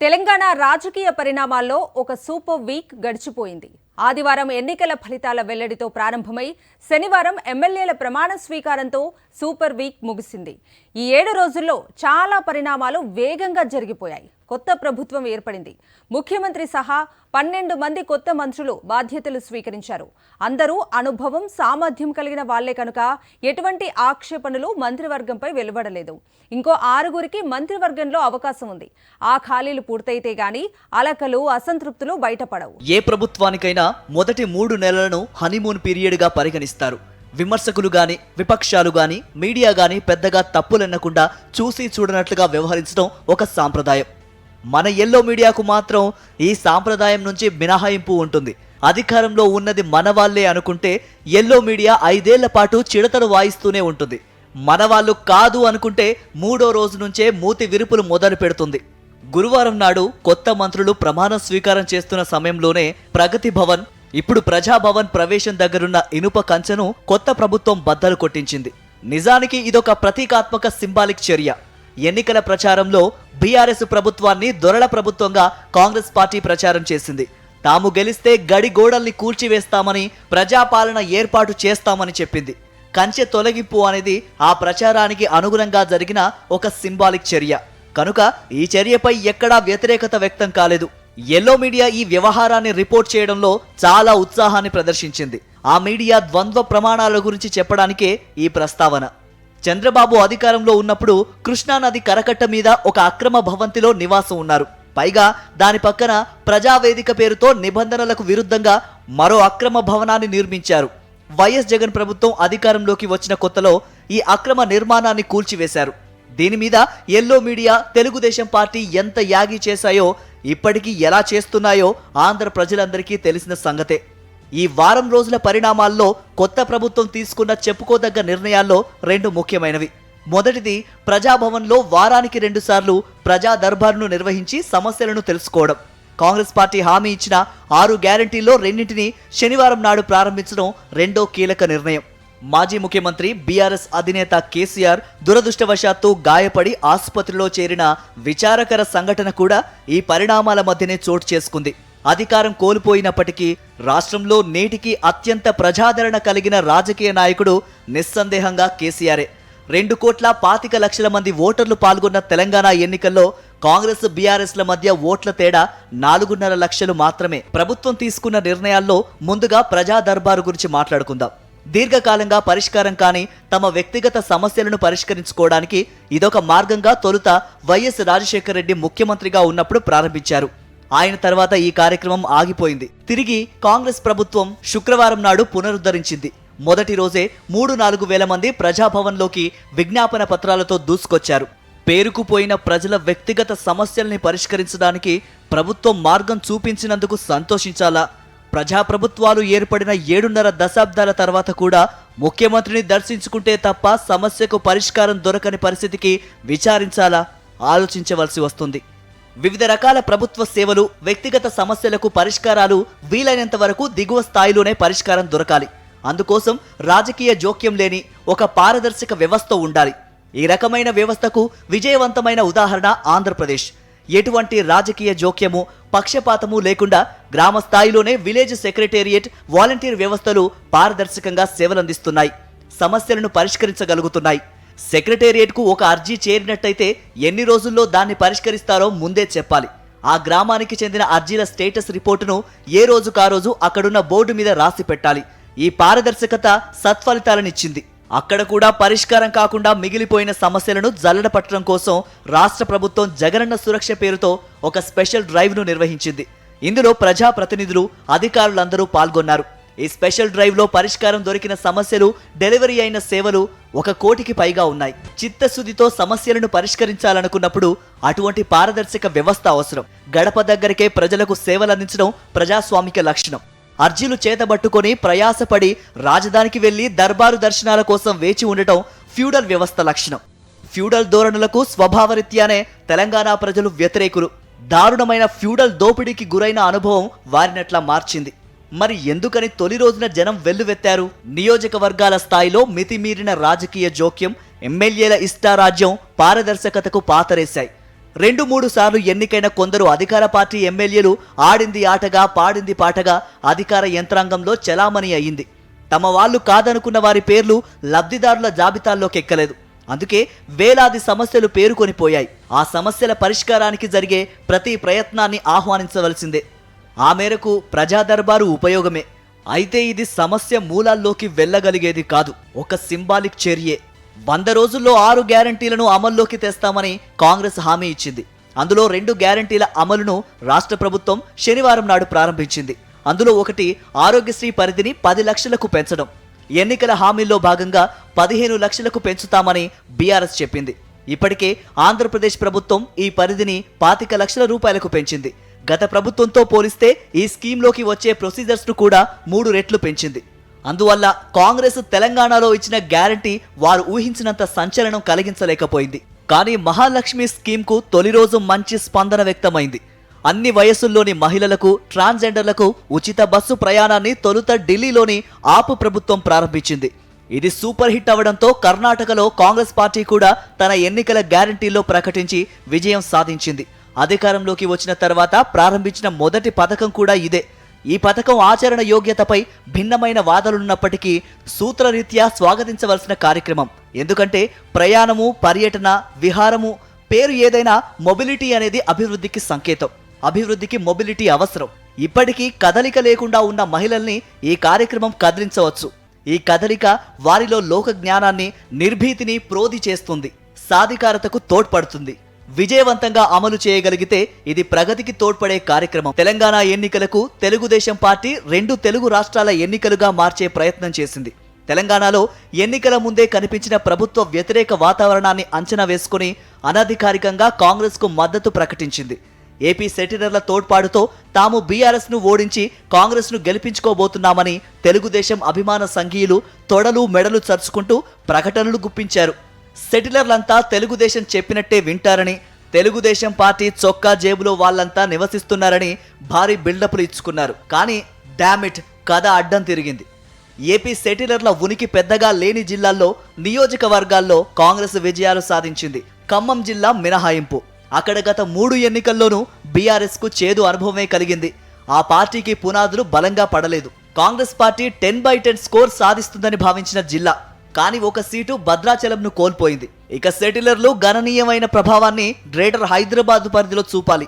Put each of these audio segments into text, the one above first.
తెలంగాణ రాజకీయ పరిణామాల్లో ఒక super week గడిచిపోయింది. ఆదివారం ఎన్నికల ఫలితాల వెల్లడితో ప్రారంభమై శనివారం ఎమ్మెల్యేల ప్రమాణ స్వీకారంతో సూపర్ వీక్ ముగిసింది. ఈ 7 రోజుల్లో చాలా పరిణామాలు వేగంగా జరిగిపోయాయి. కొత్త ప్రభుత్వం ఏర్పడింది. ముఖ్యమంత్రి సహా 12 మంది కొత్త మంత్రులు బాధ్యతలు స్వీకరించారు. అందరూ అనుభవం, సామర్థ్యం కలిగిన వాళ్లే కనుక ఎటువంటి ఆక్షేపణలు మంత్రివర్గంపై వెలువడలేదు. ఇంకో 6గురికి మంత్రివర్గంలో అవకాశం ఉంది. ఆ ఖాళీలు పూర్తయితే గానీ అలకలు, అసంతృప్తులు బయటపడవు. ఏ ప్రభుత్వానికైనా మొదటి 3 నెలలను హనీమూన్ పీరియడ్ గా పరిగణిస్తారు. విమర్శకులు గాని, విపక్షాలు గాని, మీడియా గాని పెద్దగా తప్పులెన్నకుండా చూసి చూడనట్లుగా వ్యవహరించడం ఒక సాంప్రదాయం. మన ఎల్లో మీడియాకు మాత్రం ఈ సాంప్రదాయం నుంచి మినహాయింపు ఉంటుంది. అధికారంలో ఉన్నది మన వాళ్లే అనుకుంటే ఎల్లో మీడియా 5 ఏళ్ల పాటు చిడతలు వాయిస్తూనే ఉంటుంది. మన వాళ్ళు కాదు అనుకుంటే 3వ రోజు నుంచే మూతి విరుపులు మొదలు పెడుతుంది. గురువారం నాడు కొత్త మంత్రులు ప్రమాణ స్వీకారం చేస్తున్న సమయంలోనే ప్రగతి భవన్, ఇప్పుడు ప్రజాభవన్ ప్రవేశం దగ్గరున్న ఇనుప కంచెను కొత్త ప్రభుత్వం బద్దలు కొట్టించింది. నిజానికి ఇదొక ప్రతీకాత్మక సింబాలిక్ చర్య. ఎన్నికల ప్రచారంలో బీఆర్ఎస్ ప్రభుత్వాన్ని దొరల ప్రభుత్వంగా కాంగ్రెస్ పార్టీ ప్రచారం చేసింది. తాము గెలిస్తే గడి గోడల్ని కూల్చివేస్తామని, ప్రజాపాలన ఏర్పాటు చేస్తామని చెప్పింది. కంచె తొలగింపు అనేది ఆ ప్రచారానికి అనుగుణంగా జరిగిన ఒక సింబాలిక్ చర్య కనుక ఈ చర్యపై ఎక్కడా వ్యతిరేకత వ్యక్తం కాలేదు. ఎల్లో మీడియా ఈ వ్యవహారాన్ని రిపోర్ట్ చేయడంలో చాలా ఉత్సాహాన్ని ప్రదర్శించింది. ఆ మీడియా ద్వంద్వ ప్రమాణాల గురించి చెప్పడానికే ఈ ప్రస్తావన. చంద్రబాబు అధికారంలో ఉన్నప్పుడు కృష్ణానది కరకట్ట మీద ఒక అక్రమ భవంతిలో నివాసం ఉన్నారు. పైగా దాని పక్కన ప్రజావేదిక పేరుతో నిబంధనలకు విరుద్ధంగా మరో అక్రమ భవనాన్ని నిర్మించారు. వైఎస్ జగన్ ప్రభుత్వం అధికారంలోకి వచ్చిన కొత్తలో ఈ అక్రమ నిర్మాణాన్ని కూల్చివేశారు. దీని మీద ఎల్లో మీడియా, తెలుగుదేశం పార్టీ ఎంత యాగి చేశాయో, ఇప్పటికీ ఎలా చేస్తున్నాయో ఆంధ్ర ప్రజలందరికీ తెలిసిన సంగతే. ఈ వారం రోజుల పరిణామాల్లో కొత్త ప్రభుత్వం తీసుకున్న చెప్పుకోదగ్గ నిర్ణయాల్లో 2 ముఖ్యమైనవి. మొదటిది, ప్రజాభవన్లో వారానికి 2 సార్లు ప్రజా దర్బార్ను నిర్వహించి సమస్యలను తెలుసుకోవడం. కాంగ్రెస్ పార్టీ హామీ ఇచ్చిన 6 గ్యారంటీల్లో 2ంటిని శనివారం నాడు ప్రారంభించడం రెండో కీలక నిర్ణయం. మాజీ ముఖ్యమంత్రి, బీఆర్ఎస్ అధినేత కేసీఆర్ దురదృష్టవశాత్తు గాయపడి ఆసుపత్రిలో చేరిన విచారకర సంఘటన కూడా ఈ పరిణామాల మధ్యనే చోటు చేసుకుంది. అధికారం కోల్పోయినప్పటికీ రాష్ట్రంలో నేటికి అత్యంత ప్రజాదరణ కలిగిన రాజకీయ నాయకుడు నిస్సందేహంగా కేసీఆరే. 2,25,00,000 మంది ఓటర్లు పాల్గొన్న తెలంగాణ ఎన్నికల్లో కాంగ్రెస్, బీఆర్ఎస్ల మధ్య ఓట్ల తేడా 4.5 లక్షలు మాత్రమే. ప్రభుత్వం తీసుకున్న నిర్ణయాల్లో ముందుగా ప్రజా దర్బారు గురించి మాట్లాడుకుందాం. దీర్ఘకాలంగా పరిష్కారం కాని తమ వ్యక్తిగత సమస్యలను పరిష్కరించుకోవడానికి ఇదొక మార్గంగా తొలుత వైఎస్ రాజశేఖర రెడ్డి ముఖ్యమంత్రిగా ఉన్నప్పుడు ప్రారంభించారు. ఆయన తర్వాత ఈ కార్యక్రమం ఆగిపోయింది. తిరిగి కాంగ్రెస్ ప్రభుత్వం శుక్రవారం నాడు పునరుద్ధరించింది. మొదటి రోజే 3-4 వేల మంది ప్రజాభవన్లోకి విజ్ఞాపన పత్రాలతో దూసుకొచ్చారు. పేరుకుపోయిన ప్రజల వ్యక్తిగత సమస్యల్ని పరిష్కరించడానికి ప్రభుత్వం మార్గం చూపించినందుకు సంతోషించాలా? ప్రజాప్రభుత్వాలు ఏర్పడిన 7.5 దశాబ్దాల తర్వాత కూడా ముఖ్యమంత్రిని దర్శించుకుంటే తప్ప సమస్యకు పరిష్కారం దొరకని పరిస్థితికి విచారించాలా? ఆలోచించవలసి వస్తుంది. వివిధ రకాల ప్రభుత్వ సేవలు, వ్యక్తిగత సమస్యలకు పరిష్కారాలు వీలైనంత వరకు దిగువ స్థాయిలోనే పరిష్కారం దొరకాలి. అందుకోసం రాజకీయ జోక్యం లేని ఒక పారదర్శక వ్యవస్థ ఉండాలి. ఈ రకమైన వ్యవస్థకు విజయవంతమైన ఉదాహరణ ఆంధ్రప్రదేశ్. ఎటువంటి రాజకీయ జోక్యము, పక్షపాతము లేకుండా గ్రామ స్థాయిలోనే విలేజ్ సెక్రటేరియట్, వాలంటీర్ వ్యవస్థలు పారదర్శకంగా సేవలందిస్తున్నాయి. సమస్యలను పరిష్కరించగలుగుతున్నాయి. సెక్రటేరియట్కు ఒక అర్జీ చేరినట్టయితే ఎన్ని రోజుల్లో దాన్ని పరిష్కరిస్తారో ముందే చెప్పాలి. ఆ గ్రామానికి చెందిన అర్జీల స్టేటస్ రిపోర్టును ఏ రోజుకా రోజు అక్కడున్న బోర్డు మీద రాసి పెట్టాలి. ఈ పారదర్శకత సత్ఫలితాలనిచ్చింది. అక్కడ కూడా పరిష్కారం కాకుండా మిగిలిపోయిన సమస్యలను జల్లెడపట్టడం కోసం రాష్ట్ర ప్రభుత్వం జగనన్న సురక్ష పేరుతో ఒక స్పెషల్ డ్రైవ్ను నిర్వహించింది. ఇందులో ప్రజాప్రతినిధులు, అధికారులందరూ పాల్గొన్నారు. ఈ స్పెషల్ డ్రైవ్లో పరిష్కారం దొరికిన సమస్యలు, డెలివరీ అయిన సేవలు 1 కోటికి పైగా ఉన్నాయి. చిత్తశుద్ధితో సమస్యలను పరిష్కరించాలనుకున్నప్పుడు అటువంటి పారదర్శక వ్యవస్థ అవసరం. గడప దగ్గరికే ప్రజలకు సేవలందించడం ప్రజాస్వామిక లక్షణం. అర్జీలు చేతబట్టుకొని ప్రయాసపడి రాజధానికి వెళ్లి దర్బారు దర్శనాల కోసం వేచి ఉండటం ఫ్యూడల్ వ్యవస్థ లక్షణం. ఫ్యూడల్ ధోరణులకు స్వభావరీత్యానే తెలంగాణ ప్రజలు వ్యతిరేకులు. దారుణమైన ఫ్యూడల్ దోపిడీకి గురైన అనుభవం వారినట్లా మార్చింది. మరి ఎందుకని తొలి రోజున జనం వెల్లువెత్తారు? నియోజకవర్గాల స్థాయిలో మితిమీరిన రాజకీయ జోక్యం, ఎమ్మెల్యేల ఇష్టారాజ్యం పారదర్శకతకు పాతరేశాయి. 2-3 సార్లు ఎన్నికైన కొందరు అధికార పార్టీ ఎమ్మెల్యేలు ఆడింది ఆటగా పాడింది పాటగా అధికార యంత్రాంగంలో చెలామణి అయింది. తమ వాళ్ళు కాదనుకున్న వారి పేర్లు లబ్ధిదారుల జాబితాల్లోకి ఎక్కలేదు. అందుకే వేలాది సమస్యలు పేరుకొనిపోయాయి. ఆ సమస్యల పరిష్కారానికి జరిగే ప్రతి ప్రయత్నాన్ని ఆహ్వానించవలసిందే. ఆ మేరకు ప్రజా దర్బారు ఉపయోగమే. అయితే ఇది సమస్య మూలాల్లోకి వెళ్ళగలిగేది కాదు, ఒక సింబాలిక్ చర్యే. 100 రోజుల్లో 6 గ్యారంటీలను అమల్లోకి తెస్తామని కాంగ్రెస్ హామీ ఇచ్చింది. అందులో 2 గ్యారంటీల అమలును రాష్ట్ర ప్రభుత్వం శనివారం నాడు ప్రారంభించింది. అందులో ఒకటి ఆరోగ్యశ్రీ పరిధిని 10 లక్షలకు పెంచడం. ఎన్నికల హామీల్లో భాగంగా 15 లక్షలకు పెంచుతామని బీఆర్ఎస్ చెప్పింది. ఇప్పటికే ఆంధ్రప్రదేశ్ ప్రభుత్వం ఈ పరిధిని 25 లక్షల రూపాయలకు పెంచింది. గత ప్రభుత్వంతో పోలిస్తే ఈ స్కీమ్లోకి వచ్చే ప్రొసీజర్స్ను కూడా 3 రెట్లు పెంచింది. అందువల్ల కాంగ్రెస్ తెలంగాణలో ఇచ్చిన గ్యారంటీ వారు ఊహించినంత సంచలనం కలిగించలేకపోయింది. కానీ మహాలక్ష్మి స్కీమ్కు తొలి రోజు మంచి స్పందన వ్యక్తమైంది. అన్ని వయసుల్లోని మహిళలకు, ట్రాన్స్జెండర్లకు ఉచిత బస్సు ప్రయాణాన్ని తొలుత ఢిల్లీలోని ఆపు ప్రభుత్వం ప్రారంభించింది. ఇది సూపర్ హిట్ అవడంతో కర్ణాటకలో కాంగ్రెస్ పార్టీ కూడా తన ఎన్నికల గ్యారంటీలో ప్రకటించి విజయం సాధించింది. అధికారంలోకి వచ్చిన తర్వాత ప్రారంభించిన మొదటి పథకం కూడా ఇదే. ఈ పథకం ఆచరణ యోగ్యతపై భిన్నమైన వాదనలున్నప్పటికీ సూత్రరీత్యా స్వాగతించవలసిన కార్యక్రమం. ఎందుకంటే ప్రయాణము, పర్యటన, విహారము, పేరు ఏదైనా మొబిలిటీ అనేది అభివృద్ధికి సంకేతం. అభివృద్ధికి మొబిలిటీ అవసరం. ఇప్పటికీ కదలిక లేకుండా ఉన్న మహిళల్ని ఈ కార్యక్రమం కదిలించవచ్చు. ఈ కదలిక వారిలో లోక జ్ఞానాన్ని, నిర్భీతిని ప్రోధి చేస్తుంది, సాధికారతకు తోడ్పడుతుంది. విజయవంతంగా అమలు చేయగలిగితే ఇది ప్రగతికి తోడ్పడే కార్యక్రమం. తెలంగాణ ఎన్నికలకు తెలుగుదేశం పార్టీ 2 తెలుగు రాష్ట్రాల ఎన్నికలుగా మార్చే ప్రయత్నం చేసింది. తెలంగాణలో ఎన్నికల ముందే కనిపించిన ప్రభుత్వ వ్యతిరేక వాతావరణాన్ని అంచనా వేసుకుని అనధికారికంగా కాంగ్రెస్కు మద్దతు ప్రకటించింది. ఏపీ సెటిలర్ల తోడ్పాటుతో తాము బీఆర్ఎస్ను ఓడించి కాంగ్రెస్ను గెలిపించుకోబోతున్నామని తెలుగుదేశం అభిమాన సంఘీయులు తొడలు మెడలు చరుచుకుంటూ ప్రకటనలు గుప్పించారు. సెటిలర్లంతా తెలుగుదేశం చెప్పినట్టే వింటారని, తెలుగుదేశం పార్టీ చొక్కా జేబులో వాళ్ళంతా నివసిస్తున్నారని భారీ బిల్డప్లు ఇచ్చుకున్నారు. కానీ డామిట్, కథ అడ్డం తిరిగింది. ఏపీ సెటిలర్ల ఉనికి పెద్దగా లేని జిల్లాల్లో, నియోజకవర్గాల్లో కాంగ్రెస్ విజయాలు సాధించింది. ఖమ్మం జిల్లా మినహాయింపు. అక్కడ గత 3 ఎన్నికల్లోనూ బీఆర్ఎస్కు చేదు అనుభవమే కలిగింది. ఆ పార్టీకి పునాదులు బలంగా పడలేదు. కాంగ్రెస్ పార్టీ 10/10 స్కోర్ సాధిస్తుందని భావించిన జిల్లా. కానీ ఒక సీటు భద్రాచలంను కోల్పోయింది. ఇక సెటిలర్లు గణనీయమైన ప్రభావాన్ని గ్రేటర్ హైదరాబాద్ పరిధిలో చూపాలి.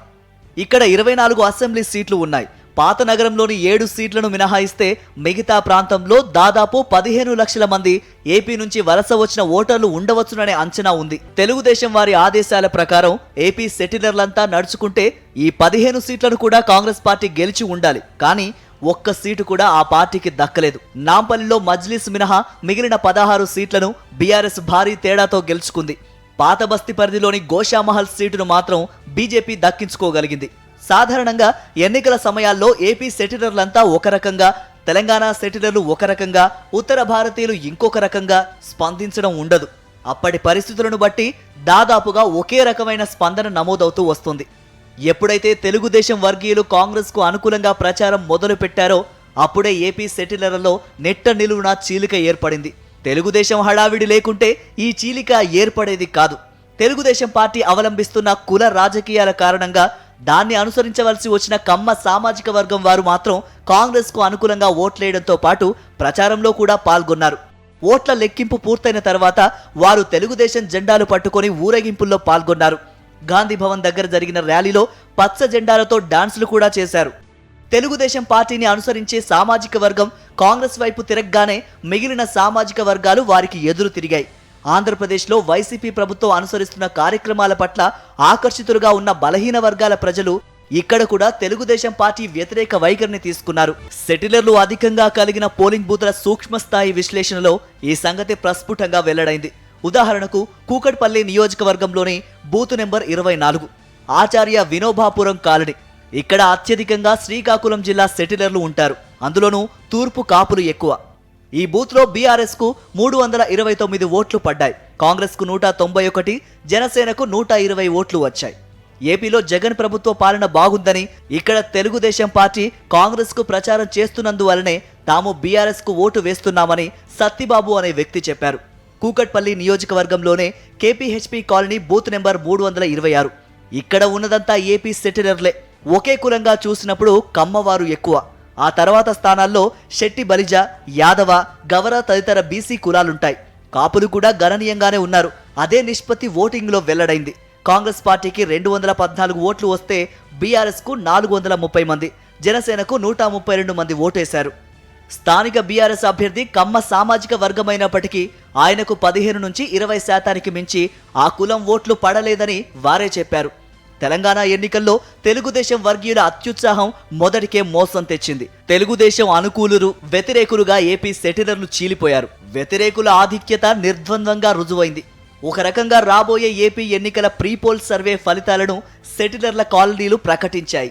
ఇక్కడ 24 అసెంబ్లీ సీట్లు ఉన్నాయి. పాత నగరంలోని 7 సీట్లను మినహాయిస్తే మిగతా ప్రాంతంలో దాదాపు 15 లక్షల మంది ఏపీ నుంచి వలస వచ్చిన ఓటర్లు ఉండవచ్చుననే అంచనా ఉంది. తెలుగుదేశం వారి ఆదేశాల ప్రకారం ఏపీ సెటిలర్లంతా నడుచుకుంటే ఈ 15 సీట్లను కూడా కాంగ్రెస్ పార్టీ గెలిచి ఉండాలి. కానీ ఒక్క సీటు కూడా ఆ పార్టీకి దక్కలేదు. నాంపల్లిలో మజ్లిస్ మినహా మిగిలిన 16 సీట్లను బీఆర్ఎస్ భారీ తేడాతో గెలుచుకుంది. పాత బస్తీ పరిధిలోని గోషామహల్ సీటును మాత్రం బీజేపీ దక్కించుకోగలిగింది. సాధారణంగా ఎన్నికల సమయాల్లో ఏపీ సెటిలర్లంతా ఒక రకంగా, తెలంగాణ సెటిలర్లు ఒక రకంగా, ఉత్తర భారతీయులు ఇంకొక రకంగా స్పందించడం ఉండదు. అప్పటి పరిస్థితులను బట్టి దాదాపుగా ఒకే రకమైన స్పందన నమోదవుతూ వస్తుంది. ఎప్పుడైతే తెలుగుదేశం వర్గీయులు కాంగ్రెస్కు అనుకూలంగా ప్రచారం మొదలు పెట్టారో అప్పుడే ఏపీ సెటిలర్లలో నెట్ట నిలువున చీలిక ఏర్పడింది. తెలుగుదేశం హడావిడి లేకుంటే ఈ చీలిక ఏర్పడేది కాదు. తెలుగుదేశం పార్టీ అవలంబిస్తున్న కుల రాజకీయాల కారణంగా దాన్ని అనుసరించవలసి వచ్చిన కమ్మ సామాజిక వర్గం వారు మాత్రం కాంగ్రెస్కు అనుకూలంగా ఓట్లేయడంతో పాటు ప్రచారంలో కూడా పాల్గొన్నారు. ఓట్ల లెక్కింపు పూర్తయిన తర్వాత వారు తెలుగుదేశం జెండాలు పట్టుకొని ఊరేగింపుల్లో పాల్గొన్నారు. గాంధీ భవన్ దగ్గర జరిగిన ర్యాలీలో పచ్చ జెండాలతో డాన్సులు కూడా చేశారు. తెలుగుదేశం పార్టీని అనుసరించే సామాజిక వర్గం కాంగ్రెస్ వైపు తిరగగానే మిగిలిన సామాజిక వర్గాలు వారికి ఎదురు తిరిగాయి. ఆంధ్రప్రదేశ్లో వైసీపీ ప్రభుత్వం అనుసరిస్తున్న కార్యక్రమాల పట్ల ఆకర్షితులుగా ఉన్న బలహీన వర్గాల ప్రజలు ఇక్కడ కూడా తెలుగుదేశం పార్టీ వ్యతిరేక వైఖరిని తీసుకున్నారు. సెటిలర్లు అధికంగా కలిగిన పోలింగ్ బూత్ల సూక్ష్మ స్థాయి విశ్లేషణలో ఈ సంగతి ప్రస్ఫుటంగా వెల్లడైంది. ఉదాహరణకు కూకట్పల్లి నియోజకవర్గంలోని బూత్ నెంబర్ 24 ఆచార్య వినోబాపురం కాలనీ. ఇక్కడ అత్యధికంగా శ్రీకాకుళం జిల్లా సెటిలర్లు ఉంటారు. అందులోనూ తూర్పు కాపులు ఎక్కువ. ఈ బూత్లో బీఆర్ఎస్కు 329 ఓట్లు పడ్డాయి. కాంగ్రెస్కు 191, జనసేనకు 120 ఓట్లు వచ్చాయి. ఏపీలో జగన్ ప్రభుత్వ పాలన బాగుందని ఇక్కడ తెలుగుదేశం పార్టీ కాంగ్రెస్కు ప్రచారం చేస్తున్నందువల్లనే తాము బీఆర్ఎస్కు ఓటు వేస్తున్నామని సత్తిబాబు అనే వ్యక్తి చెప్పారు. కూకట్పల్లి నియోజకవర్గంలోనే కేపీహెచ్పీ కాలనీ బూత్ నెంబర్ 326. ఇక్కడ ఉన్నదంతా ఏపీ సెటిలర్లే. ఒకే కులంగా చూసినప్పుడు కమ్మవారు ఎక్కువ. ఆ తర్వాత స్థానాల్లో శెట్టి బలిజ, యాదవ, గవర తదితర బీసీ కులాలుంటాయి. కాపులు కూడా గణనీయంగానే ఉన్నారు. అదే నిష్పత్తి ఓటింగ్లో వెల్లడైంది. కాంగ్రెస్ పార్టీకి 214 ఓట్లు వస్తే బీఆర్ఎస్కు 430 మంది, జనసేనకు 132 మంది ఓటేశారు. స్థానిక బీఆర్ఎస్ అభ్యర్థి కమ్మ సామాజిక వర్గమైనప్పటికీ ఆయనకు 15 నుంచి 20% మించి ఆ కులం ఓట్లు పడలేదని వారే చెప్పారు. తెలంగాణ ఎన్నికల్లో తెలుగుదేశం వర్గీయుల అత్యుత్సాహం మొదటికే మోసం తెచ్చింది. తెలుగుదేశం అనుకూలురు, వ్యతిరేకులుగా ఏపీ సెటిలర్లు చీలిపోయారు. వ్యతిరేకుల ఆధిక్యత నిర్ద్వంద్వంగా రుజువైంది. ఒక రకంగా రాబోయే ఏపీ ఎన్నికల ప్రీపోల్ సర్వే ఫలితాలను సెటిలర్ల కాలనీలు ప్రకటించాయి.